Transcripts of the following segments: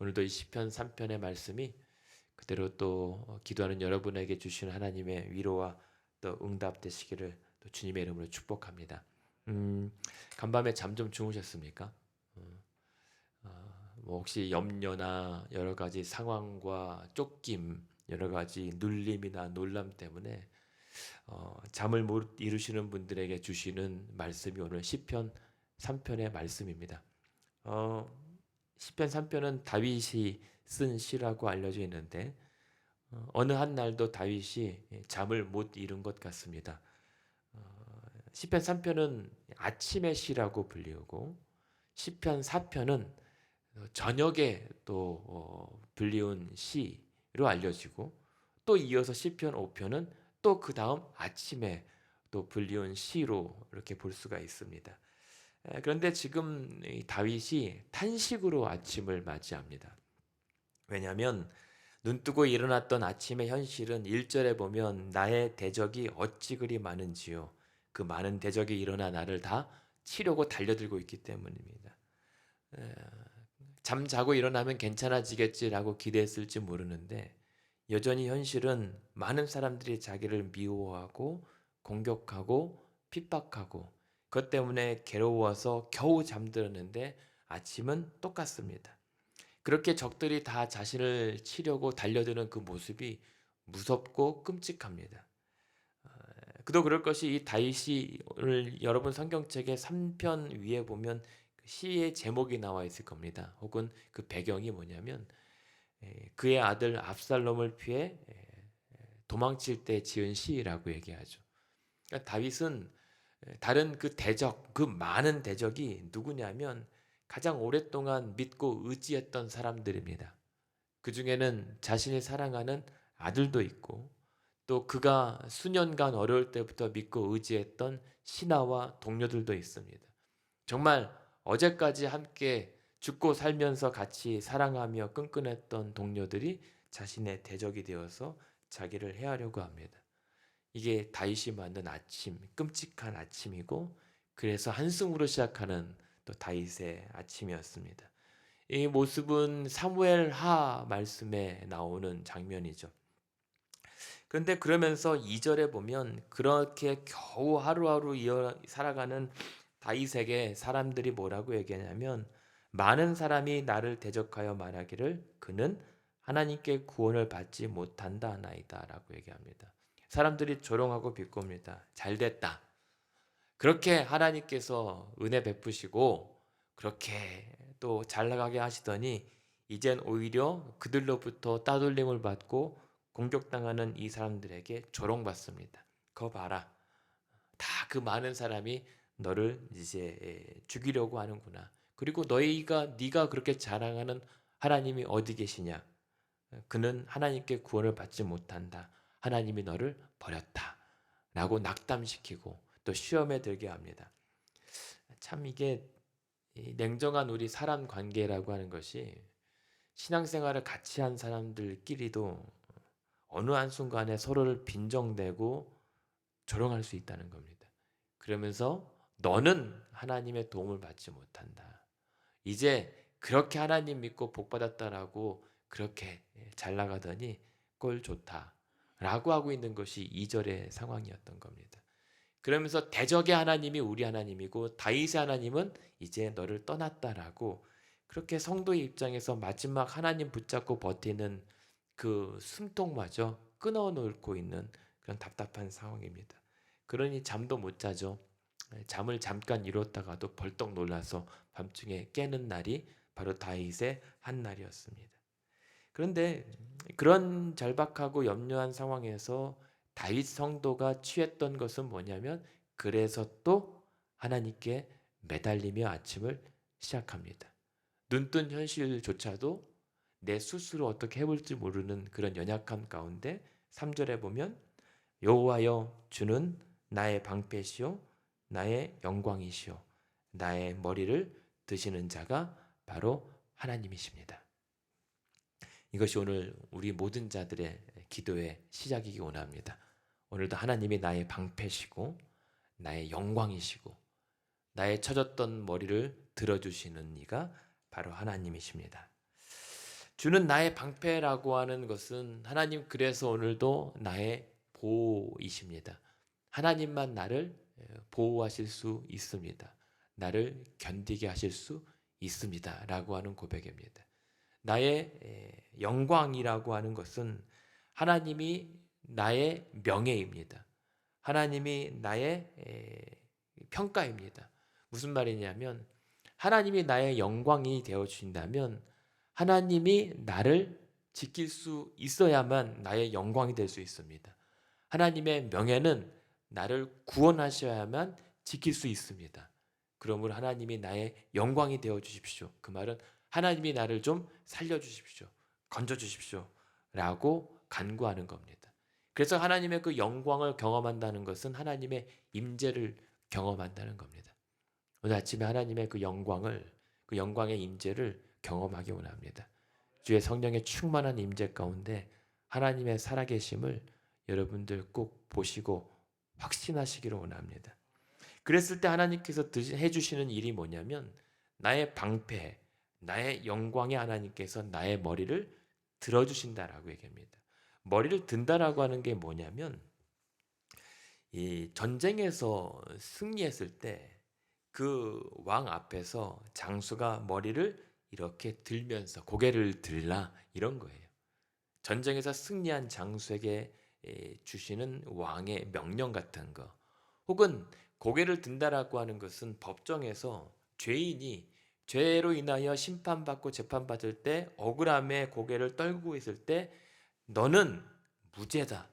오늘도 이 시편 3편의 말씀이 그대로 또 기도하는 여러분에게 주시는 하나님의 위로와 또 응답 되시기를 또 주님의 이름으로 축복합니다. 간밤에 잠 좀 주무셨습니까? 뭐 혹시 염려나 여러 가지 상황과 쫓김, 여러 가지 눌림이나 놀람 때문에 잠을 못 이루시는 분들에게 주시는 말씀이 오늘 시편 3편의 말씀입니다. 어, 시편 3편은 다윗이 쓴 시라고 알려져 있는데 어느 한 날도 다윗이 잠을 못 이룬 것 같습니다. 시편 3편은 아침의 시라고 불리우고 시편 4편은 저녁에 또 불리운 시로 알려지고 또 이어서 시편 5편은 또 그 다음 아침에 또 불리운 시로 이렇게 볼 수가 있습니다. 그런데 지금 이 다윗이 탄식으로 아침을 맞이합니다. 왜냐하면 눈뜨고 일어났던 아침의 현실은 1절에 보면 나의 대적이 어찌 그리 많은지요. 그 많은 대적이 일어나 나를 다 치려고 달려들고 있기 때문입니다. 잠자고 일어나면 괜찮아지겠지라고 기대했을지 모르는데 여전히 현실은 많은 사람들이 자기를 미워하고 공격하고 핍박하고 그것 때문에 괴로워서 겨우 잠들었는데 아침은 똑같습니다. 그렇게 적들이 다 자신을 치려고 달려드는 그 모습이 무섭고 끔찍합니다. 그도 그럴 것이 이 다윗이 오늘 여러분 성경책의 3편 위에 보면 그 시의 제목이 나와 있을 겁니다. 혹은 그 배경이 뭐냐면 그의 아들 압살롬을 피해 도망칠 때 지은 시라고 얘기하죠. 그러니까 다윗은 다른 그 대적, 그 많은 대적이 누구냐면 가장 오랫동안 믿고 의지했던 사람들입니다. 그 중에는 자신이 사랑하는 아들도 있고 또 그가 수년간 어려울 때부터 믿고 의지했던 신하와 동료들도 있습니다. 정말 어제까지 함께 죽고 살면서 같이 사랑하며 끈끈했던 동료들이 자신의 대적이 되어서 자기를 해하려고 합니다. 이게 다윗이 만든 아침, 끔찍한 아침이고 그래서 한숨으로 시작하는 또 다윗의 아침이었습니다. 이 모습은 사무엘 하 말씀에 나오는 장면이죠. 그런데 그러면서 2절에 보면 그렇게 겨우 하루하루 살아가는 다윗에게 사람들이 뭐라고 얘기하냐면 많은 사람이 나를 대적하여 말하기를 그는 하나님께 구원을 받지 못한다 나이다 라고 얘기합니다. 사람들이 조롱하고 비꼽니다. 잘됐다. 그렇게 하나님께서 은혜 베푸시고 그렇게 또 잘 나가게 하시더니 이젠 오히려 그들로부터 따돌림을 받고 공격당하는 이 사람들에게 조롱받습니다. 거 봐라. 다 그 많은 사람이 너를 이제 죽이려고 하는구나. 그리고 네가 그렇게 자랑하는 하나님이 어디 계시냐? 그는 하나님께 구원을 받지 못한다. 하나님이 너를 버렸다. 라고 낙담시키고 또 시험에 들게 합니다. 참 이게 냉정한 우리 사람 관계라고 하는 것이 신앙생활을 같이 한 사람들끼리도 어느 한순간에 서로를 빈정대고 조롱할 수 있다는 겁니다. 그러면서 너는 하나님의 도움을 받지 못한다. 이제 그렇게 하나님 믿고 복 받았다라고 그렇게 잘 나가더니 꼴 좋다. 라고 하고 있는 것이 2절의 상황이었던 겁니다. 그러면서 대적의 하나님이 우리 하나님이고 다윗의 하나님은 이제 너를 떠났다라고 그렇게 성도의 입장에서 마지막 하나님 붙잡고 버티는 그 숨통마저 끊어놓고 있는 그런 답답한 상황입니다. 그러니 잠도 못 자죠. 잠을 잠깐 이뤘다가도 벌떡 놀라서 밤중에 깨는 날이 바로 다윗의 한 날이었습니다. 그런데 그런 절박하고 염려한 상황에서 다윗 성도가 취했던 것은 뭐냐면 그래서 또 하나님께 매달리며 아침을 시작합니다. 눈뜬 현실조차도 내 스스로 어떻게 해볼지 모르는 그런 연약함 가운데 3절에 보면 여호와여 주는 나의 방패시요 나의 영광이시요 나의 머리를 드시는 자가 바로 하나님이십니다. 이것이 오늘 우리 모든 자들의 기도의 시작이기 원합니다. 오늘도 하나님이 나의 방패시고 나의 영광이시고 나의 처졌던 머리를 들어주시는 이가 바로 하나님이십니다. 주는 나의 방패라고 하는 것은 하나님 그래서 오늘도 나의 보호이십니다. 하나님만 나를 보호하실 수 있습니다. 나를 견디게 하실 수 있습니다. 라고 하는 고백입니다. 나의 영광이라고 하는 것은 하나님이 나의 명예입니다. 하나님이 나의 평가입니다. 무슨 말이냐면 하나님이 나의 영광이 되어 주신다면 하나님이 나를 지킬 수 있어야만 나의 영광이 될 수 있습니다. 하나님의 명예는 나를 구원하셔야만 지킬 수 있습니다. 그러므로 하나님이 나의 영광이 되어 주십시오. 그 말은 하나님이 나를 좀 살려 주십시오. 건져 주십시오. 라고 간구하는 겁니다. 그래서 하나님의 그 영광을 경험한다는 것은 하나님의 임재를 경험한다는 겁니다. 오늘 아침에 하나님의 그 영광의 임재를 경험하기 원합니다. 주의 성령의 충만한 임재 가운데 하나님의 살아계심을 여러분들 꼭 보시고 확신하시기를 원합니다. 그랬을 때 하나님께서 해주시는 일이 뭐냐면 나의 방패, 나의 영광의 하나님께서 나의 머리를 들어주신다라고 얘기합니다. 머리를 든다라고 하는 게 뭐냐면 이 전쟁에서 승리했을 때 그 왕 앞에서 장수가 머리를 이렇게 들면서 고개를 들라 이런 거예요. 전쟁에서 승리한 장수에게 주시는 왕의 명령 같은 거. 혹은 고개를 든다라고 하는 것은 법정에서 죄인이 죄로 인하여 심판받고 재판받을 때 억울함에 고개를 떨고 있을 때 너는 무죄다.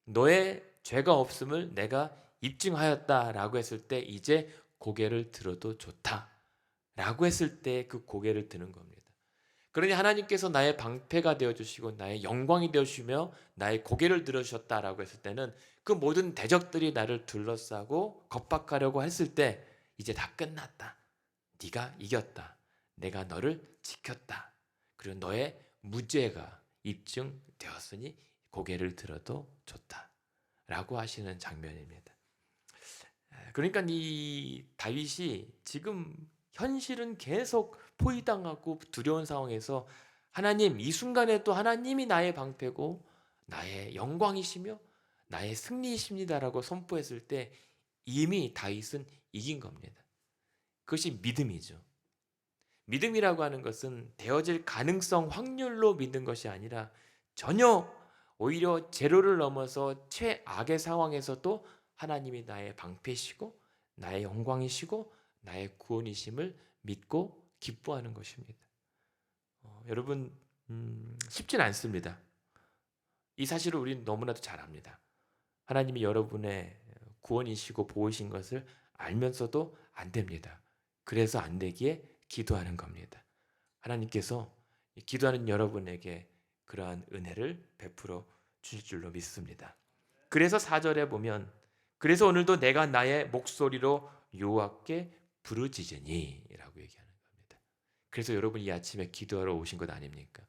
너의 죄가 없음을 내가 입증하였다라고 했을 때 이제 고개를 들어도 좋다라고 했을 때 그 고개를 드는 겁니다. 그러니 하나님께서 나의 방패가 되어주시고 나의 영광이 되어주시며 나의 고개를 들어주셨다라고 했을 때는 그 모든 대적들이 나를 둘러싸고 겁박하려고 했을 때 이제 다 끝났다. 네가 이겼다. 내가 너를 지켰다. 그리고 너의 무죄가 입증되었으니 고개를 들어도 좋다. 라고 하시는 장면입니다. 그러니까 이 다윗이 지금 현실은 계속 포위당하고 두려운 상황에서 하나님 이 순간에도 하나님이 나의 방패고 나의 영광이시며 나의 승리이십니다라고 선포했을 때 이미 다윗은 이긴 겁니다. 그것이 믿음이죠. 믿음이라고 하는 것은 되어질 가능성 확률로 믿는 것이 아니라 전혀 오히려 제로를 넘어서 최악의 상황에서도 하나님이 나의 방패시고 나의 영광이시고 나의 구원이심을 믿고 기뻐하는 것입니다. 여러분 쉽진 않습니다. 이 사실을 우리는 너무나도 잘 압니다. 하나님이 여러분의 구원이시고 보호이신 것을 알면서도 안 됩니다. 그래서 안 되기에 기도하는 겁니다. 하나님께서 기도하는 여러분에게 그러한 은혜를 베풀어 주실 줄로 믿습니다. 그래서 4절에 보면 그래서 오늘도 내가 나의 목소리로 여호와께 부르짖으니 라고 얘기하는 겁니다. 그래서 여러분 이 아침에 기도하러 오신 것 아닙니까?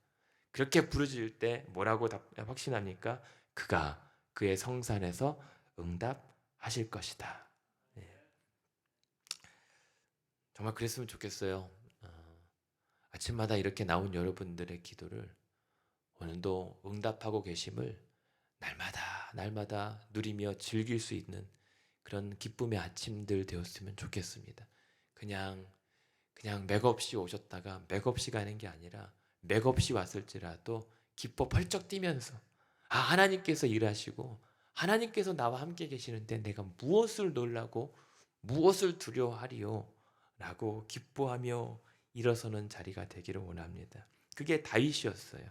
그렇게 부르짖을 때 뭐라고 확신합니까? 그가 그의 성산에서 응답하실 것이다. 정말 그랬으면 좋겠어요. 아침마다 이렇게 나온 여러분들의 기도를 오늘도 응답하고 계심을 날마다 누리며 즐길 수 있는 그런 기쁨의 아침들 되었으면 좋겠습니다. 그냥 맥없이 오셨다가 맥없이 가는 게 아니라 맥없이 왔을지라도 기뻐 펄쩍 뛰면서 하나님께서 일하시고 하나님께서 나와 함께 계시는데 내가 무엇을 놀라고 무엇을 두려워하리요 라고 기뻐하며 일어서는 자리가 되기를 원합니다. 그게 다윗이었어요.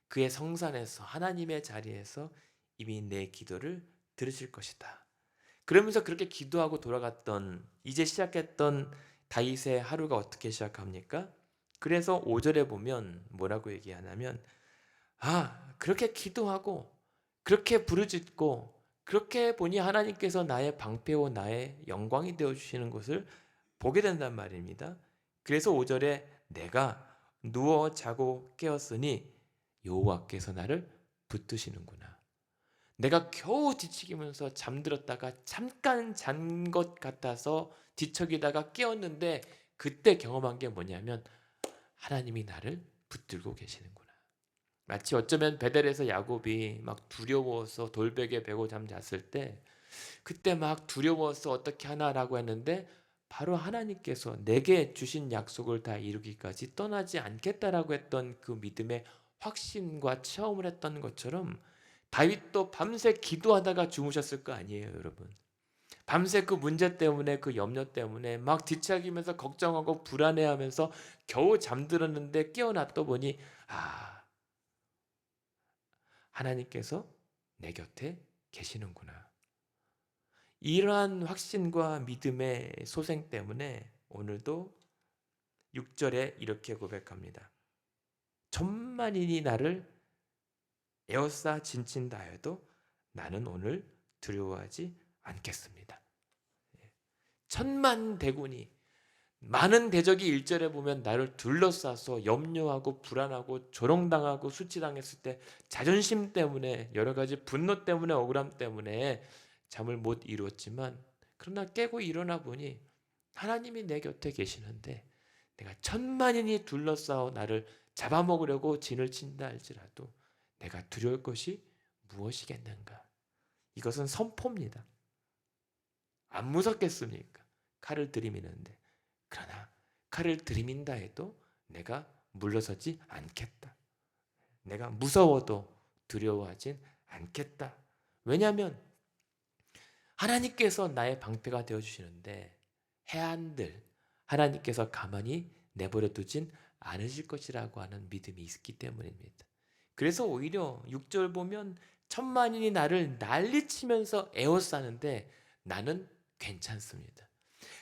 그의 성산에서 하나님의 자리에서 이미 내 기도를 들으실 것이다. 그러면서 그렇게 기도하고 돌아갔던 이제 시작했던 다윗의 하루가 어떻게 시작합니까? 그래서 5절에 보면 뭐라고 얘기하냐면 그렇게 기도하고 그렇게 부르짖고 그렇게 보니 하나님께서 나의 방패요 나의 영광이 되어주시는 것을 보게 된단 말입니다. 그래서 5절에 내가 누워 자고 깨었으니 여호와께서 나를 붙드시는구나. 내가 겨우 뒤척이면서 잠들었다가 잠깐 잔 것 같아서 뒤척이다가 깨었는데 그때 경험한 게 뭐냐면 하나님이 나를 붙들고 계시는구나. 마치 어쩌면 베델에서 야곱이 막 두려워서 돌베개 베고 잠잤을 때 그때 막 두려워서 어떻게 하나라고 했는데 바로 하나님께서 내게 주신 약속을 다 이루기까지 떠나지 않겠다라고 했던 그 믿음의 확신과 체험을 했던 것처럼 다윗도 밤새 기도하다가 주무셨을 거 아니에요, 여러분. 밤새 그 문제 때문에 그 염려 때문에 막 뒤척이면서 걱정하고 불안해하면서 겨우 잠들었는데 깨어났다 보니 아, 하나님께서 내 곁에 계시는구나. 이러한 확신과 믿음의 소생 때문에 오늘도 6절에 이렇게 고백합니다. 천만인이 나를 에워싸 진친다 해도 나는 오늘 두려워하지 않겠습니다. 천만 대군이 많은 대적이 1절에 보면 나를 둘러싸서 염려하고 불안하고 조롱당하고 수치당했을 때 자존심 때문에 여러 가지 분노 때문에 억울함 때문에 잠을 못 이루었지만 그러나 깨고 일어나 보니 하나님이 내 곁에 계시는데 내가 천만인이 둘러싸어 나를 잡아먹으려고 진을 친다 할지라도 내가 두려울 것이 무엇이겠는가. 이것은 선포입니다. 안 무섭겠습니까? 칼을 들이미는데. 그러나 칼을 들이민다 해도 내가 물러서지 않겠다. 내가 무서워도 두려워하진 않겠다. 왜냐하면 하나님께서 나의 방패가 되어주시는데 해안들 하나님께서 가만히 내버려 두진 않으실 것이라고 하는 믿음이 있기 때문입니다. 그래서 오히려 6절 보면 천만인이 나를 난리치면서 에워싸는데 나는 괜찮습니다.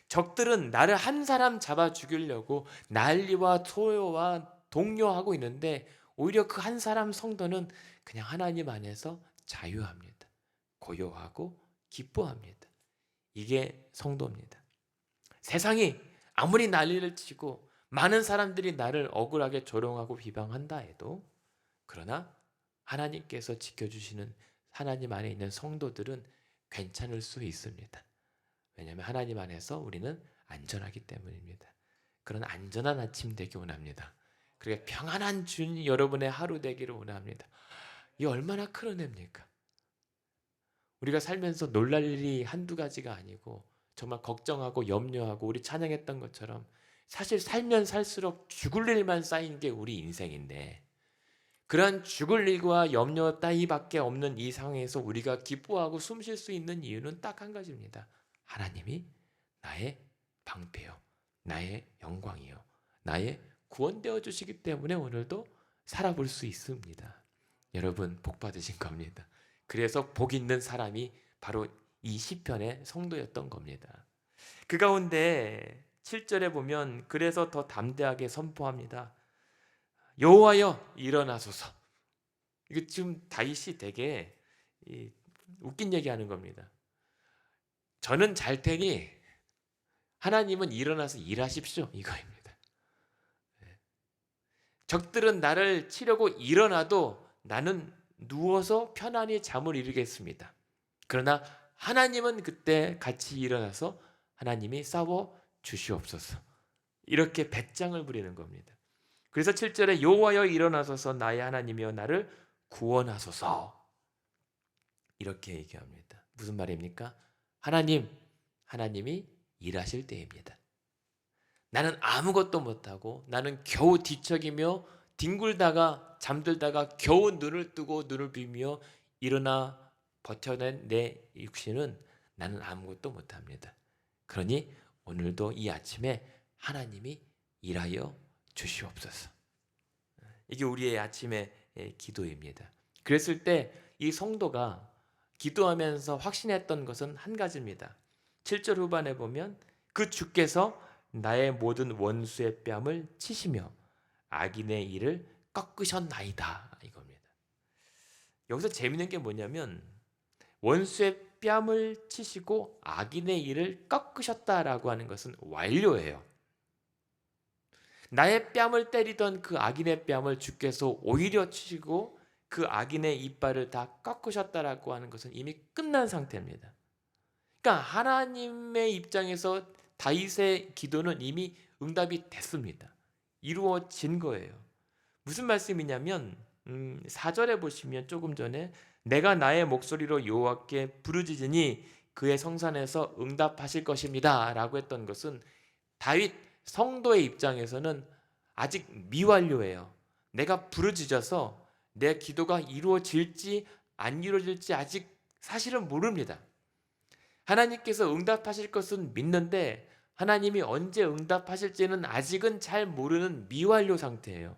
적들은 나를 한 사람 잡아 죽이려고 난리와 소요와 독려하고 있는데 오히려 그 한 사람 성도는 그냥 하나님 안에서 자유합니다. 고요하고 기뻐합니다. 이게 성도입니다. 세상이 아무리 난리를 치고 많은 사람들이 나를 억울하게 조롱하고 비방한다 해도 그러나 하나님께서 지켜주시는 하나님 안에 있는 성도들은 괜찮을 수 있습니다. 왜냐하면 하나님 안에서 우리는 안전하기 때문입니다. 그런 안전한 아침 되기 원합니다. 그리고 평안한 준 여러분의 하루 되기를 원합니다. 이 얼마나 큰 은혜입니까? 우리가 살면서 놀랄 일이 한두 가지가 아니고 정말 걱정하고 염려하고 우리 찬양했던 것처럼 사실 살면 살수록 죽을 일만 쌓인 게 우리 인생인데 그러한 죽을 일과 염려 따위밖에 없는 이 상황에서 우리가 기뻐하고 숨 쉴 수 있는 이유는 딱 한 가지입니다. 하나님이 나의 방패요, 나의 영광이요, 나의 구원되어 주시기 때문에 오늘도 살아볼 수 있습니다. 여러분 복 받으신 겁니다. 그래서 복 있는 사람이 바로 이 시편의 성도였던 겁니다. 그 가운데 7절에 보면 그래서 더 담대하게 선포합니다. 여호와여 일어나소서. 이거 지금 다윗이 되게 웃긴 얘기하는 겁니다. 저는 잘 테니 하나님은 일어나서 일하십시오 이거입니다. 적들은 나를 치려고 일어나도 나는 누워서 편안히 잠을 이루겠습니다. 그러나 하나님은 그때 같이 일어나서 하나님이 싸워 주시옵소서. 이렇게 배짱을 부리는 겁니다. 그래서 7절에 여호와여 일어나소서 나의 하나님이여 나를 구원하소서. 이렇게 얘기합니다. 무슨 말입니까? 하나님이 일하실 때입니다. 나는 아무것도 못하고 나는 겨우 뒤척이며 뒹굴다가 잠들다가 겨우 눈을 뜨고 눈을 비비며 일어나 버텨낸 내 육신은 나는 아무것도 못합니다. 그러니 오늘도 이 아침에 하나님이 일하여 주시옵소서. 이게 우리의 아침의 기도입니다. 그랬을 때 이 성도가 기도하면서 확신했던 것은 한 가지입니다. 7절 후반에 보면 그 주께서 나의 모든 원수의 뺨을 치시며 악인의 일을 꺾으셨나이다 이겁니다. 여기서 재미있는 게 뭐냐면 원수의 뺨을 치시고 악인의 일을 꺾으셨다라고 하는 것은 완료예요. 나의 뺨을 때리던 그 악인의 뺨을 주께서 오히려 치시고 그 악인의 이빨을 다 꺾으셨다라고 하는 것은 이미 끝난 상태입니다. 그러니까 하나님의 입장에서 다윗의 기도는 이미 응답이 됐습니다. 이루어진 거예요. 무슨 말씀이냐면 4절에 보시면 조금 전에 내가 나의 목소리로 여호와께 부르짖으니 그의 성산에서 응답하실 것입니다 라고 했던 것은 다윗 성도의 입장에서는 아직 미완료예요. 내가 부르짖어서 내 기도가 이루어질지 안 이루어질지 아직 사실은 모릅니다. 하나님께서 응답하실 것은 믿는데 하나님이 언제 응답하실지는 아직은 잘 모르는 미완료 상태예요.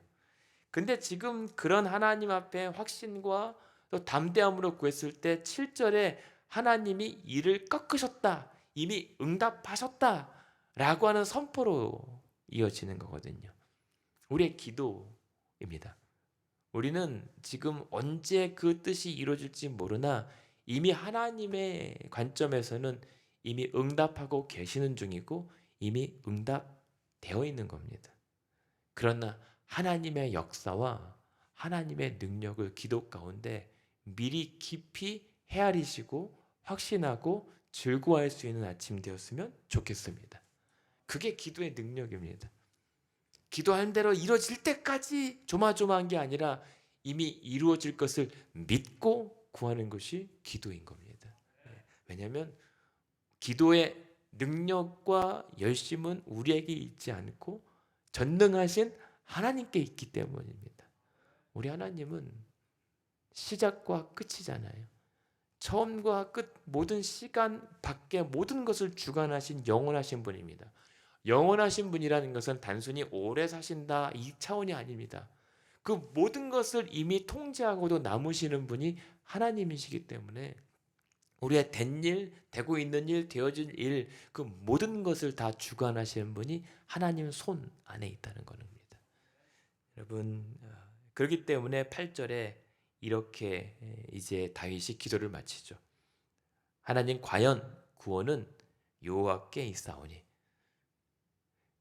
근데 지금 그런 하나님 앞에 확신과 또 담대함으로 구했을 때 7절에 하나님이 이를 꺾으셨다, 이미 응답하셨다 라고 하는 선포로 이어지는 거거든요. 우리의 기도입니다. 우리는 지금 언제 그 뜻이 이루어질지 모르나 이미 하나님의 관점에서는 이미 응답하고 계시는 중이고 이미 응답되어 있는 겁니다. 그러나 하나님의 역사와 하나님의 능력을 기도 가운데 미리 깊이 헤아리시고 확신하고 즐거워할 수 있는 아침 되었으면 좋겠습니다. 그게 기도의 능력입니다. 기도한 대로 이루어질 때까지 조마조마한 게 아니라 이미 이루어질 것을 믿고 구하는 것이 기도인 겁니다. 왜냐하면 기도의 능력과 열심은 우리에게 있지 않고 전능하신 하나님께 있기 때문입니다. 우리 하나님은 시작과 끝이잖아요. 처음과 끝 모든 시간 밖에 모든 것을 주관하신 영원하신 분입니다. 영원하신 분이라는 것은 단순히 오래 사신다 이 차원이 아닙니다. 그 모든 것을 이미 통제하고도 남으시는 분이 하나님이시기 때문에 우리의 된 일, 되고 있는 일, 되어질 일, 그 모든 것을 다 주관하시는 분이 하나님 손 안에 있다는 겁니다. 여러분, 그렇기 때문에 8절에 이렇게 이제 다윗이 기도를 마치죠. 하나님 과연 구원은 여호와께 있사오니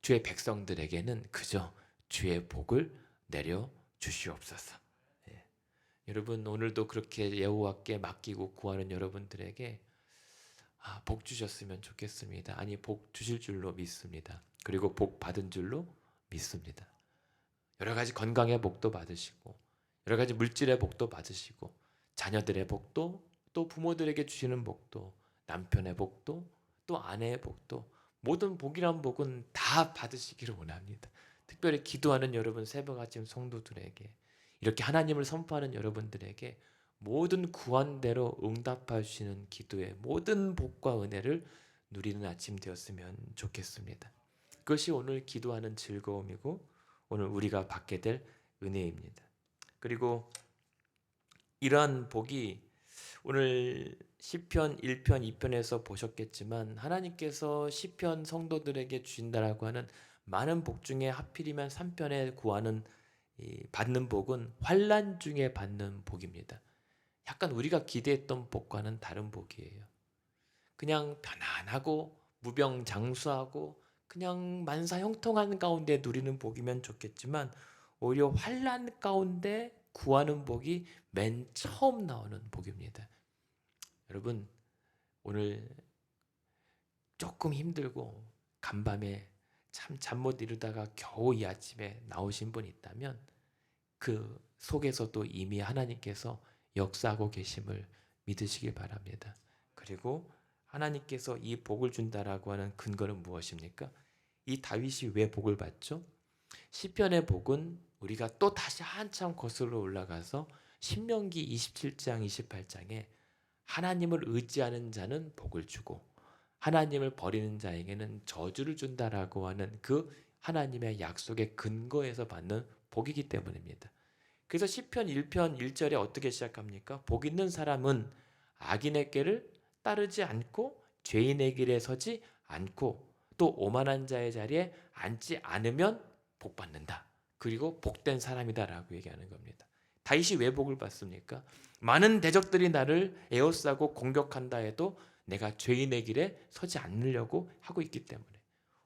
주의 백성들에게는 그저 주의 복을 내려 주시옵소서. 예. 여러분 오늘도 그렇게 여호와께 맡기고 구하는 여러분들에게 복 주셨으면 좋겠습니다. 아니 복 주실 줄로 믿습니다. 그리고 복 받은 줄로 믿습니다. 여러 가지 건강의 복도 받으시고 여러 가지 물질의 복도 받으시고 자녀들의 복도 또 부모들에게 주시는 복도 남편의 복도 또 아내의 복도 모든 복이란 복은 다 받으시기를 원합니다. 특별히 기도하는 여러분 새벽 아침 성도들에게 이렇게 하나님을 선포하는 여러분들에게 모든 구한대로 응답하시는 기도의 모든 복과 은혜를 누리는 아침 되었으면 좋겠습니다. 그것이 오늘 기도하는 즐거움이고 오늘 우리가 받게 될 은혜입니다. 그리고 이러한 복이 오늘 시편 1편 2편에서 보셨겠지만 하나님께서 시편 성도들에게 주신다라고 하는 많은 복 중에 하필이면 3편에 구하는 받는 복은 환난 중에 받는 복입니다. 약간 우리가 기대했던 복과는 다른 복이에요. 그냥 편안하고 무병장수하고 그냥 만사형통한 가운데 누리는 복이면 좋겠지만 오히려 환난 가운데 구하는 복이 맨 처음 나오는 복입니다. 여러분 오늘 조금 힘들고 간밤에 참 잠 못 이루다가 겨우 이 아침에 나오신 분 있다면 그 속에서도 이미 하나님께서 역사하고 계심을 믿으시길 바랍니다. 그리고 하나님께서 이 복을 준다라고 하는 근거는 무엇입니까? 이 다윗이 왜 복을 받죠? 시편의 복은 우리가 또 다시 한참 거슬러 올라가서 신명기 27장 28장에 하나님을 의지하는 자는 복을 주고 하나님을 버리는 자에게는 저주를 준다라고 하는 그 하나님의 약속의 근거에서 받는 복이기 때문입니다. 그래서 시편 1편 1절에 어떻게 시작합니까? 복 있는 사람은 악인의 길을 따르지 않고 죄인의 길에 서지 않고 또 오만한 자의 자리에 앉지 않으면 복 받는다. 그리고 복된 사람이다라고 얘기하는 겁니다. 다윗이 왜 복을 받습니까? 많은 대적들이 나를 에워싸고 공격한다 해도 내가 죄인의 길에 서지 않으려고 하고 있기 때문에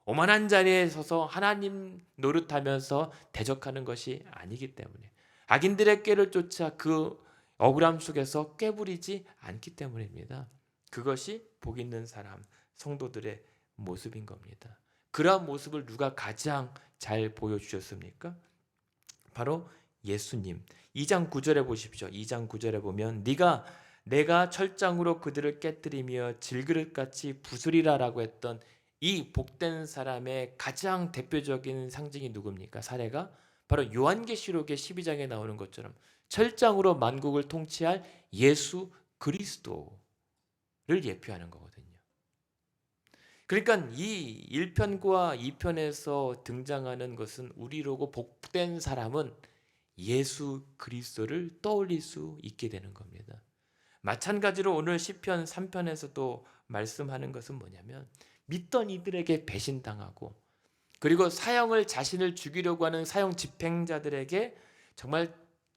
오만한 자리에 서서 하나님 노릇하면서 대적하는 것이 아니기 때문에 악인들의 꾀를 쫓아 그 억울함 속에서 꾀부리지 않기 때문입니다. 그것이 복 있는 사람, 성도들의 모습인 겁니다. 그러한 모습을 누가 가장 잘 보여주셨습니까? 바로 예수님. 2장 9절에 보십시오. 2장 9절에 보면 내가 철장으로 그들을 깨뜨리며 질그릇같이 부수리라라고 했던 이 복된 사람의 가장 대표적인 상징이 누굽니까? 사례가 바로 요한계시록의 12장에 나오는 것처럼 철장으로 만국을 통치할 예수 그리스도를 예표하는 거거든요. 그러니까 이 1편과 2편에서 등장하는 것은 우리로고 복된 사람은 예수 그리스도를 떠올릴 수 있게 되는 겁니다. 마찬가지로 오늘 시편 3편에서도 말씀하는 것은 뭐냐면 믿던 이들에게 배신당하고 그리고 사형을 자신을 죽이려고 하는 사형 집행자들에게 정말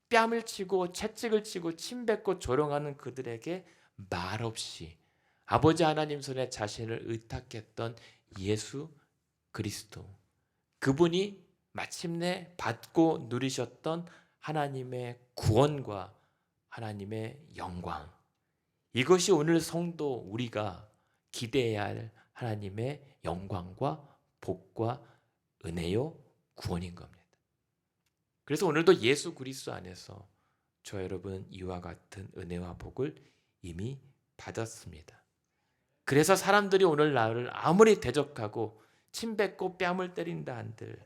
뺨을 치고 채찍을 치고 침뱉고 조롱하는 그들에게 말없이 아버지 하나님 손에 자신을 의탁했던 예수 그리스도, 그분이 마침내 받고 누리셨던 하나님의 구원과 하나님의 영광, 이것이 오늘 성도 우리가 기대해야 할 하나님의 영광과 복과 은혜요 구원인 겁니다. 그래서 오늘도 예수 그리스도 안에서 저 여러분 이와 같은 은혜와 복을 이미 받았습니다. 그래서 사람들이 오늘 나를 아무리 대적하고 침뱉고 뺨을 때린다 한들,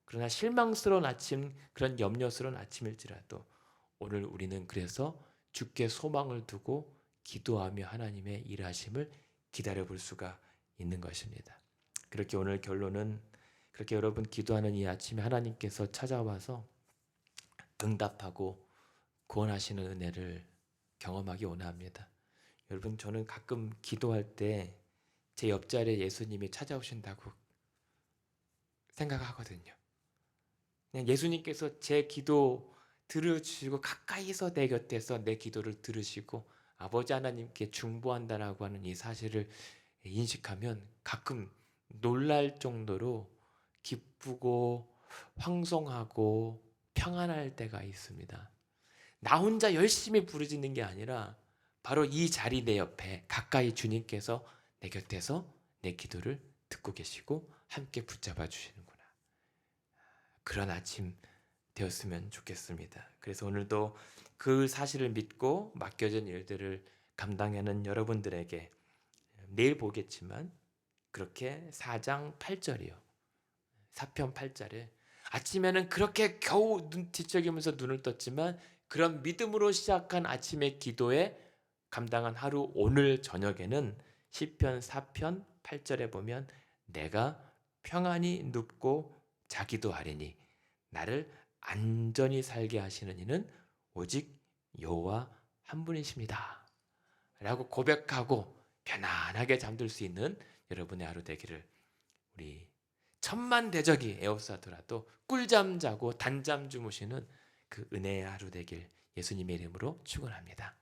그러나 실망스러운 아침, 그런 염려스러운 아침일지라도 오늘 우리는 그래서 주께 소망을 두고 기도하며 하나님의 일하심을 기다려볼 수가 있는 것입니다. 그렇게 오늘 결론은 그렇게 여러분 기도하는 이 아침에 하나님께서 찾아와서 응답하고 구원하시는 은혜를 경험하기 원합니다. 여러분, 저는 가끔 기도할 때 제 옆자리에 예수님이 찾아오신다고 생각하거든요. 그냥 예수님께서 제 기도 들어주시고 가까이서 내 곁에서 내 기도를 들으시고 아버지 하나님께 중보한다라고 하는 이 사실을 인식하면 가끔 놀랄 정도로 기쁘고 황송하고 평안할 때가 있습니다. 나 혼자 열심히 부르짖는 게 아니라 바로 이 자리 내 옆에 가까이 주님께서 내 곁에서 내 기도를 듣고 계시고 함께 붙잡아 주시는구나. 그런 아침 되었으면 좋겠습니다. 그래서 오늘도 그 사실을 믿고 맡겨진 일들을 감당하는 여러분들에게 내일 보겠지만 그렇게 4장 8절이요. 4편 8절에 아침에는 그렇게 겨우 뒤척이면서 눈을 떴지만 그런 믿음으로 시작한 아침의 기도에 감당한 하루 오늘 저녁에는 시편 4편 8절에 보면 내가 평안히 눕고 자기도 하리니 나를 안전히 살게 하시는 이는 오직 여호와 한 분이십니다 라고 고백하고 편안하게 잠들 수 있는 여러분의 하루 되기를, 우리 천만대적이 에워싸더라도 꿀잠 자고 단잠 주무시는 그 은혜의 하루 되길 예수님의 이름으로 축원합니다.